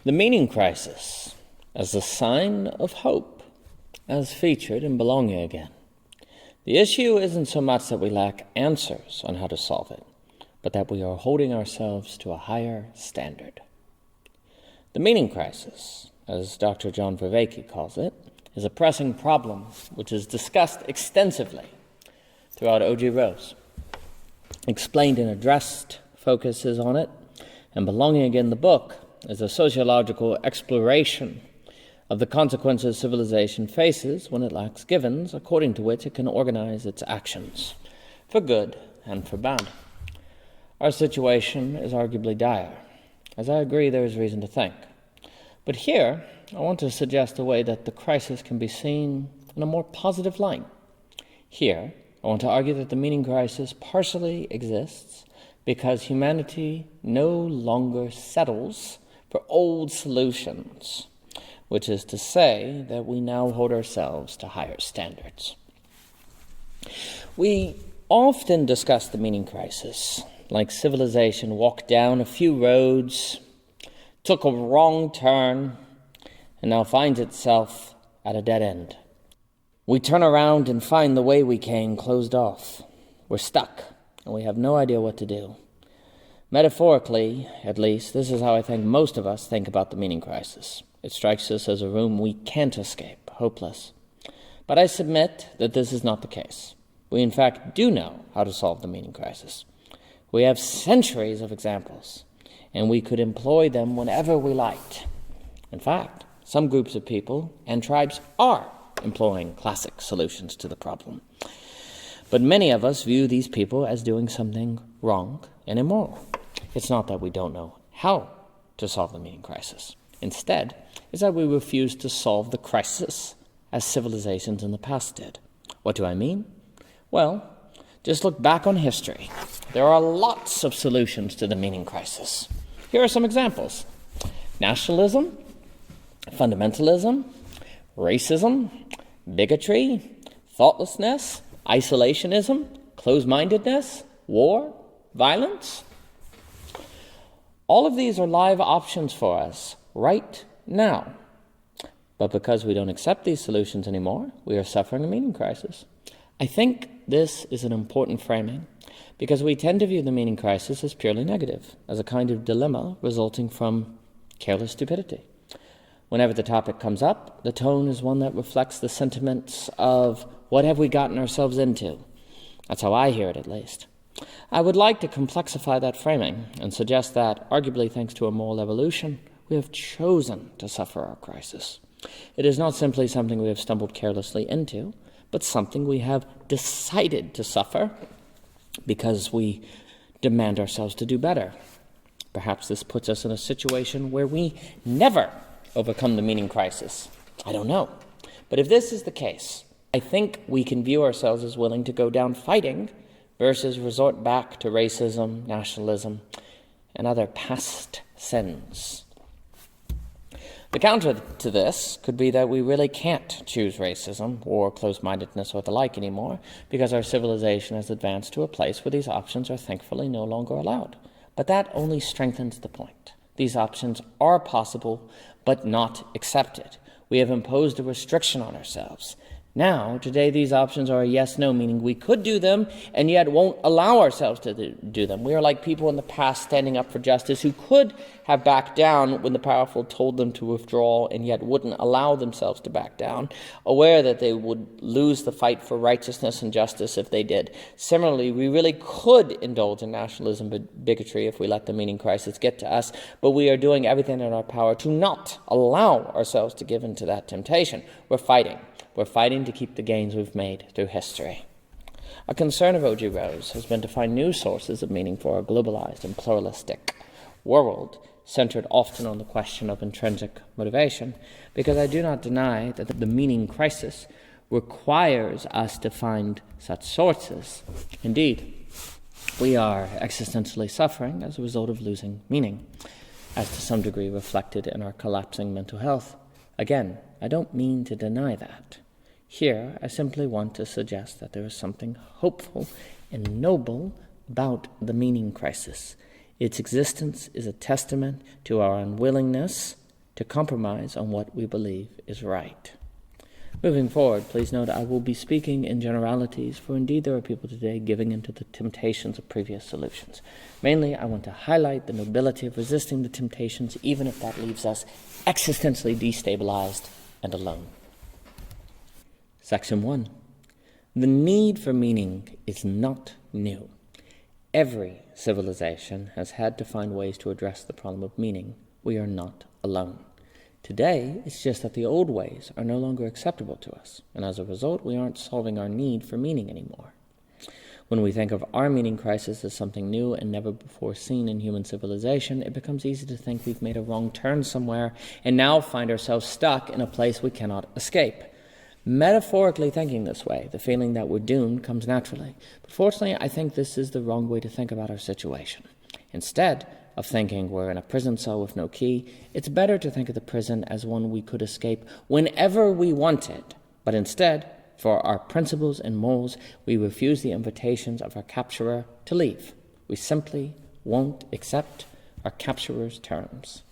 The meaning crisis as a sign of hope, as featured in Belonging Again. The issue isn't so much that we lack answers on how to solve it, but that we are holding ourselves to a higher standard. The meaning crisis, as Dr. John Vervaeke calls it, is a pressing problem which is discussed extensively throughout O.G. Rose. Explained and addressed focuses on it, and Belonging Again, the book, is a sociological exploration of the consequences civilization faces when it lacks givens according to which it can organize its actions, for good and for bad. Our situation is arguably dire, as I agree there is reason to think. But here, I want to suggest a way that the crisis can be seen in a more positive light. Here, I want to argue that the meaning crisis partially exists because humanity no longer settles for old solutions, which is to say that we now hold ourselves to higher standards. We often discuss the meaning crisis, like civilization walked down a few roads, took a wrong turn, and now finds itself at a dead end. We turn around and find the way we came closed off. We're stuck, and we have no idea what to do. Metaphorically, at least, this is how I think most of us think about the meaning crisis. It strikes us as a room we can't escape, hopeless. But I submit that this is not the case. We, in fact, do know how to solve the meaning crisis. We have centuries of examples, and we could employ them whenever we liked. In fact, some groups of people and tribes are employing classic solutions to the problem. But many of us view these people as doing something wrong and immoral. It's not that we don't know how to solve the meaning crisis. Instead, it's that we refuse to solve the crisis as civilizations in the past did. What do I mean? Well, just look back on history. There are lots of solutions to the meaning crisis. Here are some examples. Nationalism, fundamentalism, racism, bigotry, thoughtlessness, isolationism, closed-mindedness, war, violence. All of these are live options for us right now. But because we don't accept these solutions anymore, we are suffering a meaning crisis. I think this is an important framing because we tend to view the meaning crisis as purely negative, as a kind of dilemma resulting from careless stupidity. Whenever the topic comes up, the tone is one that reflects the sentiments of what have we gotten ourselves into. That's how I hear it, at least. I would like to complexify that framing and suggest that, arguably thanks to a moral evolution, we have chosen to suffer our crisis. It is not simply something we have stumbled carelessly into, but something we have decided to suffer because we demand ourselves to do better. Perhaps this puts us in a situation where we never overcome the meaning crisis. I don't know. But if this is the case, I think we can view ourselves as willing to go down fighting versus resort back to racism, nationalism, and other past sins. The counter to this could be that we really can't choose racism or close-mindedness or the like anymore because our civilization has advanced to a place where these options are thankfully no longer allowed. But that only strengthens the point. These options are possible, but not accepted. We have imposed a restriction on ourselves. Now, today, these options are a yes-no, meaning we could do them and yet won't allow ourselves to do them. We are like people in the past standing up for justice who could have backed down when the powerful told them to withdraw and yet wouldn't allow themselves to back down, aware that they would lose the fight for righteousness and justice if they did. Similarly, we really could indulge in nationalism and bigotry if we let the meaning crisis get to us, but we are doing everything in our power to not allow ourselves to give in to that temptation. We're fighting. We're fighting to keep the gains we've made through history. A concern of O.G. Rose has been to find new sources of meaning for our globalized and pluralistic world, centered often on the question of intrinsic motivation, because I do not deny that the meaning crisis requires us to find such sources. Indeed, we are existentially suffering as a result of losing meaning, as to some degree reflected in our collapsing mental health. Again, I don't mean to deny that. Here, I simply want to suggest that there is something hopeful and noble about the meaning crisis. Its existence is a testament to our unwillingness to compromise on what we believe is right. Moving forward, please note I will be speaking in generalities, for indeed there are people today giving into the temptations of previous solutions. Mainly, I want to highlight the nobility of resisting the temptations, even if that leaves us existentially destabilized and alone. Section 1. The need for meaning is not new. Every civilization has had to find ways to address the problem of meaning. We are not alone. Today, it's just that the old ways are no longer acceptable to us, and as a result, we aren't solving our need for meaning anymore. When we think of our meaning crisis as something new and never before seen in human civilization, it becomes easy to think we've made a wrong turn somewhere and now find ourselves stuck in a place we cannot escape. Metaphorically thinking this way, the feeling that we're doomed comes naturally. But fortunately, I think this is the wrong way to think about our situation. Instead of thinking we're in a prison cell with no key, it's better to think of the prison as one we could escape whenever we wanted. But instead, for our principles and morals, we refuse the invitations of our capturer to leave. We simply won't accept our capturer's terms.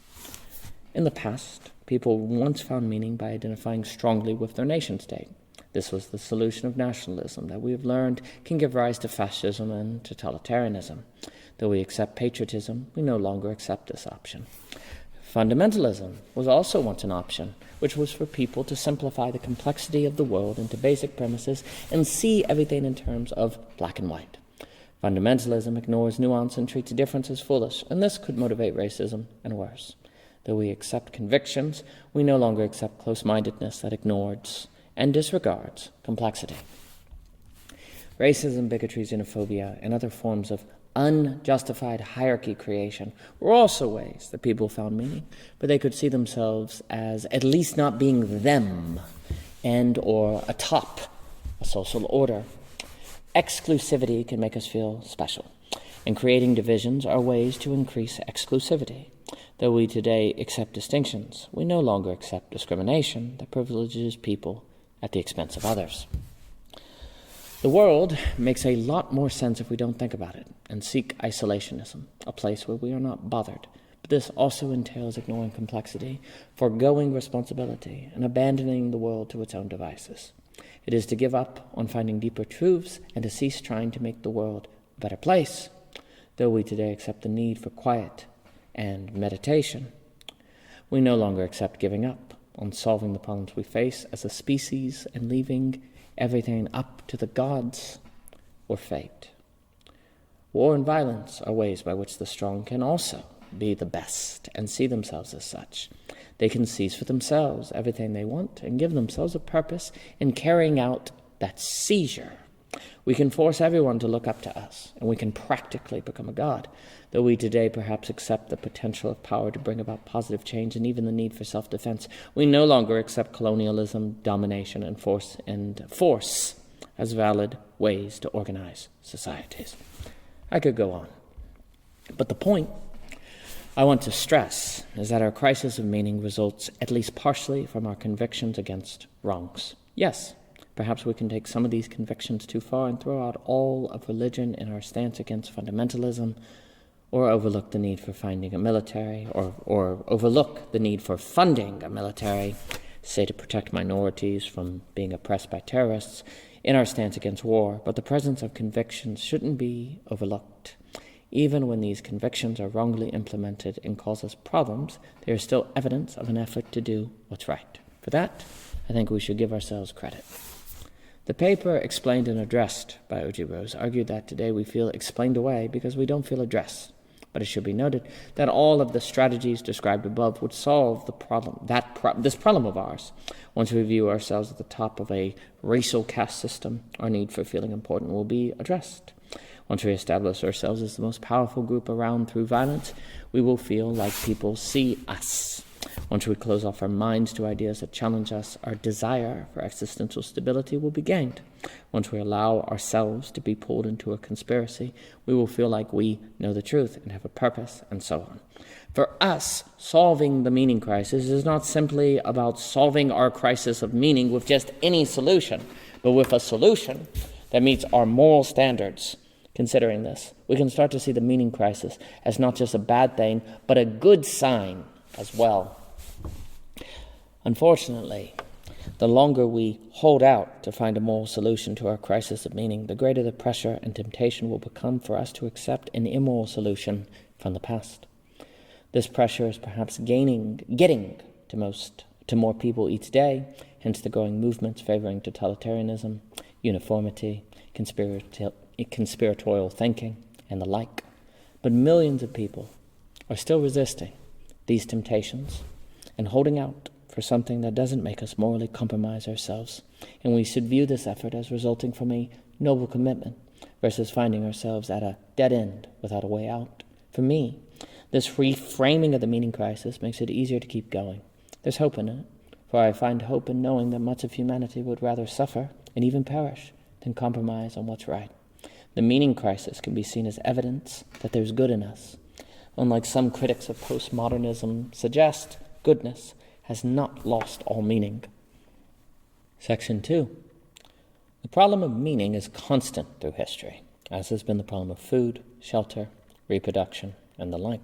In the past, people once found meaning by identifying strongly with their nation-state. This was the solution of nationalism that we have learned can give rise to fascism and totalitarianism. Though we accept patriotism, we no longer accept this option. Fundamentalism was also once an option, which was for people to simplify the complexity of the world into basic premises and see everything in terms of black and white. Fundamentalism ignores nuance and treats difference as foolish, and this could motivate racism and worse. Though we accept convictions, we no longer accept close-mindedness that ignores and disregards complexity. Racism, bigotry, xenophobia, and other forms of unjustified hierarchy creation were also ways that people found meaning, but they could see themselves as at least not being them and or atop a social order. Exclusivity can make us feel special, and creating divisions are ways to increase exclusivity. Though we today accept distinctions, we no longer accept discrimination that privileges people at the expense of others. The world makes a lot more sense if we don't think about it and seek isolationism, a place where we are not bothered. But this also entails ignoring complexity, foregoing responsibility, and abandoning the world to its own devices. It is to give up on finding deeper truths and to cease trying to make the world a better place. Though we today accept the need for quiet and meditation, we no longer accept giving up on solving the problems we face as a species and leaving everything up to the gods or fate. War and violence are ways by which the strong can also be the best and see themselves as such. They can seize for themselves everything they want and give themselves a purpose in carrying out that seizure. We can force everyone to look up to us, and we can practically become a god, though we today perhaps accept the potential of power to bring about positive change and even the need for self-defense. We no longer accept colonialism, domination, and force as valid ways to organize societies. I could go on, but the point I want to stress is that our crisis of meaning results at least partially from our convictions against wrongs. Yes, perhaps we can take some of these convictions too far and throw out all of religion in our stance against fundamentalism, or overlook the need for finding a military, or overlook the need for funding a military, say to protect minorities from being oppressed by terrorists, in our stance against war. But the presence of convictions shouldn't be overlooked. Even when these convictions are wrongly implemented and cause us problems, there is still evidence of an effort to do what's right. For that, I think we should give ourselves credit. The paper Explained and Addressed by O.G. Rose argued that today we feel explained away because we don't feel addressed. But it should be noted that all of the strategies described above would solve the problem, this problem of ours. Once we view ourselves at the top of a racial caste system, our need for feeling important will be addressed. Once we establish ourselves as the most powerful group around through violence, we will feel like people see us. Once we close off our minds to ideas that challenge us, our desire for existential stability will be gained. Once we allow ourselves to be pulled into a conspiracy, we will feel like we know the truth and have a purpose, and so on. For us, solving the meaning crisis is not simply about solving our crisis of meaning with just any solution, but with a solution that meets our moral standards. Considering this, we can start to see the meaning crisis as not just a bad thing, but a good sign as well. Unfortunately, the longer we hold out to find a moral solution to our crisis of meaning, the greater the pressure and temptation will become for us to accept an immoral solution from the past. This pressure is perhaps getting to more people each day, hence the growing movements favoring totalitarianism, uniformity, conspiratorial thinking, and the like. But millions of people are still resisting these temptations and holding out for something that doesn't make us morally compromise ourselves, and we should view this effort as resulting from a noble commitment versus finding ourselves at a dead end without a way out. For me, this reframing of the meaning crisis makes it easier to keep going. There's hope in it, for I find hope in knowing that much of humanity would rather suffer and even perish than compromise on what's right. The meaning crisis can be seen as evidence that there's good in us. Unlike some critics of postmodernism suggest, goodness has not lost all meaning. Section 2. The problem of meaning is constant through history, as has been the problem of food, shelter, reproduction, and the like.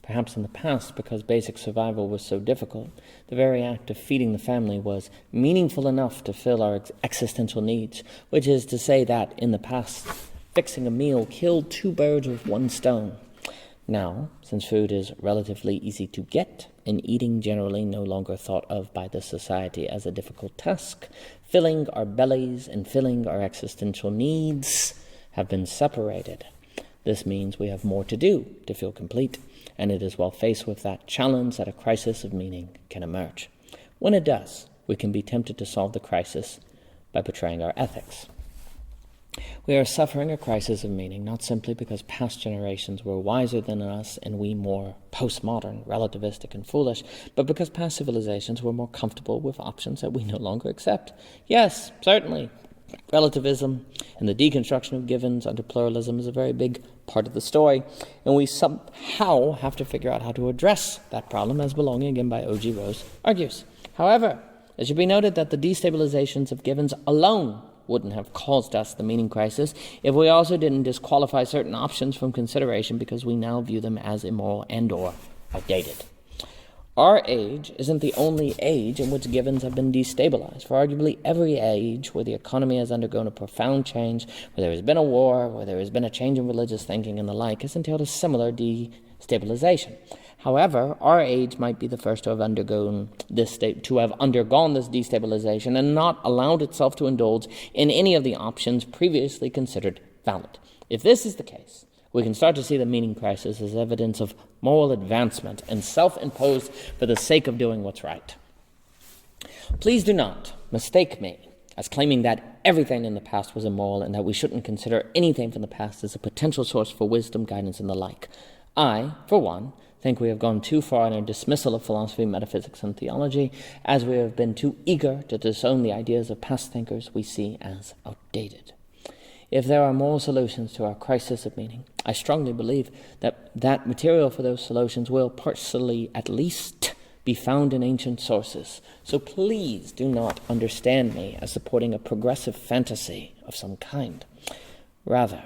Perhaps in the past, because basic survival was so difficult, the very act of feeding the family was meaningful enough to fill our existential needs, which is to say that, in the past, fixing a meal killed 2 birds with 1 stone. Now, since food is relatively easy to get, and eating generally no longer thought of by the society as a difficult task, filling our bellies and filling our existential needs have been separated. This means we have more to do to feel complete, and it is while faced with that challenge that a crisis of meaning can emerge. When it does, we can be tempted to solve the crisis by betraying our ethics. We are suffering a crisis of meaning not simply because past generations were wiser than us and we more postmodern, relativistic, and foolish, but because past civilizations were more comfortable with options that we no longer accept. Yes, certainly, relativism and the deconstruction of givens under pluralism is a very big part of the story, and we somehow have to figure out how to address that problem, as Belonging Again by O.G. Rose argues. However, it should be noted that the destabilizations of givens alone wouldn't have caused us the meaning crisis if we also didn't disqualify certain options from consideration because we now view them as immoral and or outdated. Our age isn't the only age in which givens have been destabilized. For arguably every age where the economy has undergone a profound change, where there has been a war, where there has been a change in religious thinking and the like, has entailed a similar destabilization. However, our age might be the first to have undergone this destabilization and not allowed itself to indulge in any of the options previously considered valid. If this is the case, we can start to see the meaning crisis as evidence of moral advancement and self-imposed for the sake of doing what's right. Please do not mistake me as claiming that everything in the past was immoral and that we shouldn't consider anything from the past as a potential source for wisdom, guidance, and the like. I, for one, think we have gone too far in our dismissal of philosophy, metaphysics, and theology, as we have been too eager to disown the ideas of past thinkers we see as outdated. If there are moral solutions to our crisis of meaning, I strongly believe that material for those solutions will, partially at least, be found in ancient sources. So please do not understand me as supporting a progressive fantasy of some kind. Rather,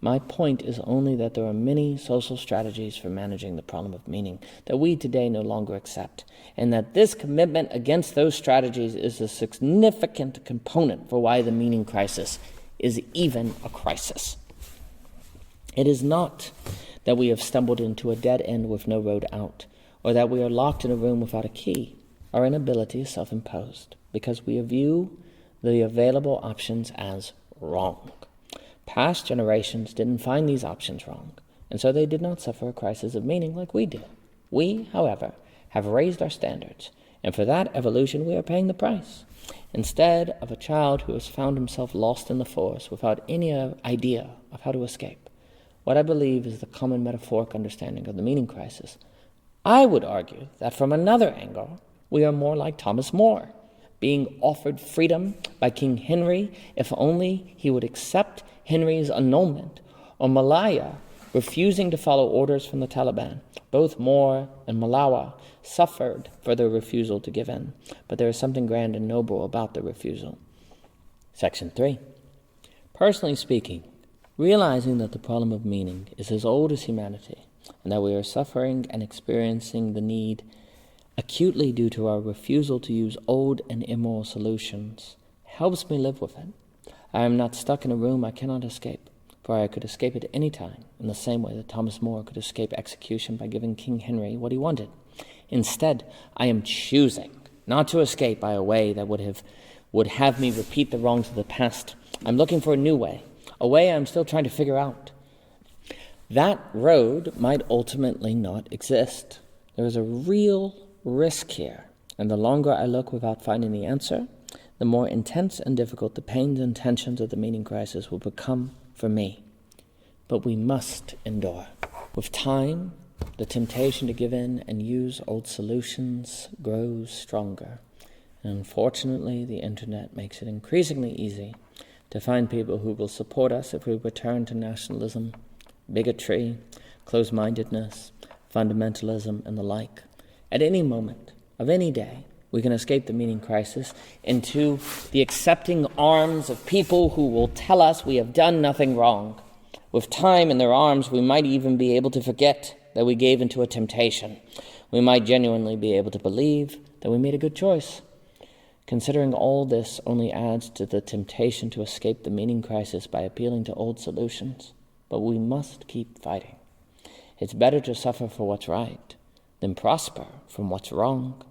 my point is only that there are many social strategies for managing the problem of meaning that we today no longer accept, and that this commitment against those strategies is a significant component for why the meaning crisis is even a crisis. It is not that we have stumbled into a dead end with no road out, or that we are locked in a room without a key. Our inability is self-imposed, because we view the available options as wrong. Past generations didn't find these options wrong, and so they did not suffer a crisis of meaning like we did. We, however, have raised our standards, and for that evolution we are paying the price. Instead of a child who has found himself lost in the forest without any idea of how to escape, what I believe is the common metaphoric understanding of the meaning crisis, I would argue that from another angle, we are more like Thomas More, being offered freedom by King Henry if only he would accept Henry's annulment, or Malaya refusing to follow orders from the Taliban. Both More and Malawa suffered for their refusal to give in, but there is something grand and noble about the refusal. Section 3. Personally speaking, realizing that the problem of meaning is as old as humanity, and that we are suffering and experiencing the need acutely due to our refusal to use old and immoral solutions, helps me live with it. I am not stuck in a room I cannot escape, for I could escape at any time, in the same way that Thomas More could escape execution by giving King Henry what he wanted. Instead, I am choosing not to escape by a way that would have me repeat the wrongs of the past. I'm looking for a new way, a way I'm still trying to figure out. That road might ultimately not exist. There is a real risk here, and the longer I look without finding the answer, the more intense and difficult the pains and tensions of the meaning crisis will become for me. But we must endure. With time, the temptation to give in and use old solutions grows stronger. And unfortunately, the internet makes it increasingly easy to find people who will support us if we return to nationalism, bigotry, closed-mindedness, fundamentalism, and the like. At any moment of any day, we can escape the meaning crisis into the accepting arms of people who will tell us we have done nothing wrong. With time in their arms, we might even be able to forget that we gave into a temptation. We might genuinely be able to believe that we made a good choice. Considering all this only adds to the temptation to escape the meaning crisis by appealing to old solutions. But we must keep fighting. It's better to suffer for what's right than prosper from what's wrong.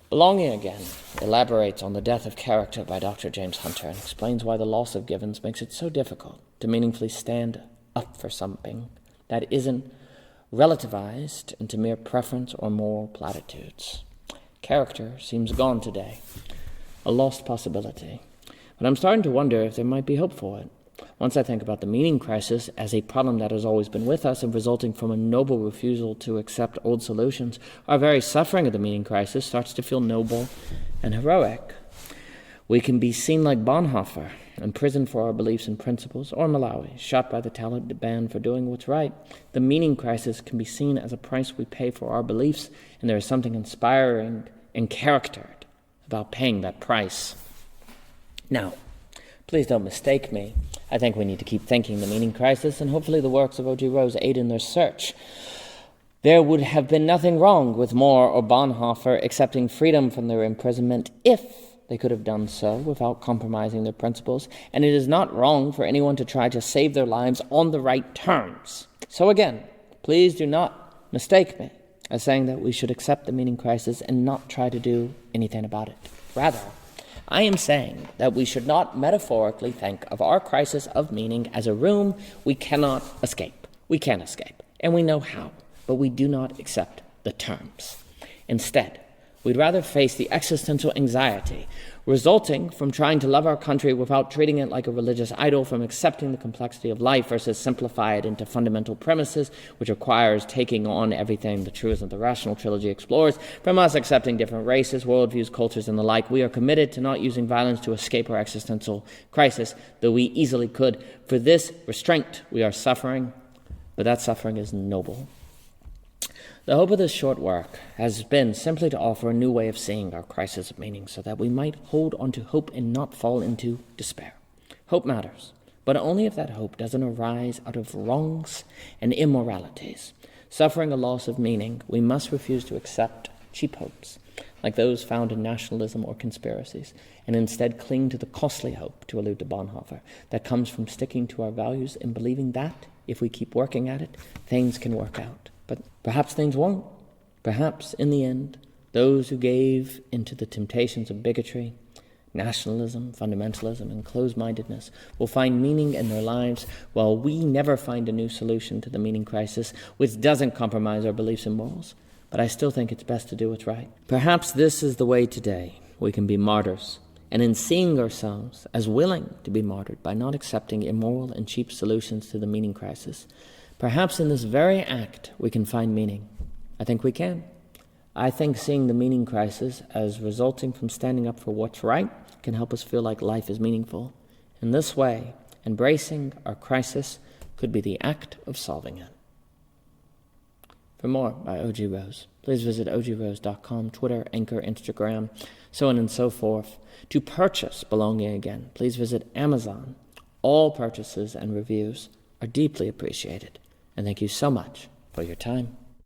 Belonging Again elaborates on the death of character by Dr. James Hunter and explains why the loss of Givens makes it so difficult to meaningfully stand up for something that isn't relativized into mere preference or moral platitudes. Character seems gone today, a lost possibility. But I'm starting to wonder if there might be hope for it. Once I think about the meaning crisis as a problem that has always been with us and resulting from a noble refusal to accept old solutions, our very suffering of the meaning crisis starts to feel noble and heroic. We can be seen like Bonhoeffer, imprisoned for our beliefs and principles, or Malawi, shot by the Taliban for doing what's right. The meaning crisis can be seen as a price we pay for our beliefs, and there is something inspiring and charactered about paying that price. Now, please don't mistake me. I think we need to keep thinking the meaning crisis, and hopefully the works of O.G. Rose aid in their search. There would have been nothing wrong with More or Bonhoeffer accepting freedom from their imprisonment if they could have done so without compromising their principles, and it is not wrong for anyone to try to save their lives on the right terms. So again, please do not mistake me as saying that we should accept the meaning crisis and not try to do anything about it. Rather, I am saying that we should not metaphorically think of our crisis of meaning as a room we cannot escape. We can escape, and we know how, but we do not accept the terms. Instead, we'd rather face the existential anxiety resulting from trying to love our country without treating it like a religious idol, from accepting the complexity of life versus simplify it into fundamental premises, which requires taking on everything the truism of the rational trilogy explores, from us accepting different races, worldviews, cultures, and the like. We are committed to not using violence to escape our existential crisis, though we easily could. For this restraint, we are suffering, but that suffering is noble. The hope of this short work has been simply to offer a new way of seeing our crisis of meaning so that we might hold on to hope and not fall into despair. Hope matters, but only if that hope doesn't arise out of wrongs and immoralities. Suffering a loss of meaning, we must refuse to accept cheap hopes, like those found in nationalism or conspiracies, and instead cling to the costly hope, to allude to Bonhoeffer, that comes from sticking to our values and believing that, if we keep working at it, things can work out. But perhaps things won't. Perhaps, in the end, those who gave into the temptations of bigotry, nationalism, fundamentalism, and closed-mindedness will find meaning in their lives, while we never find a new solution to the meaning crisis, which doesn't compromise our beliefs and morals. But I still think it's best to do what's right. Perhaps this is the way today we can be martyrs, and in seeing ourselves as willing to be martyred by not accepting immoral and cheap solutions to the meaning crisis, perhaps in this very act we can find meaning. I think we can. I think seeing the meaning crisis as resulting from standing up for what's right can help us feel like life is meaningful. In this way, embracing our crisis could be the act of solving it. For more by O.G. Rose, please visit ogrose.com, Twitter, Anchor, Instagram, so on and so forth. To purchase Belonging Again, please visit Amazon. All purchases and reviews are deeply appreciated. And thank you so much for your time.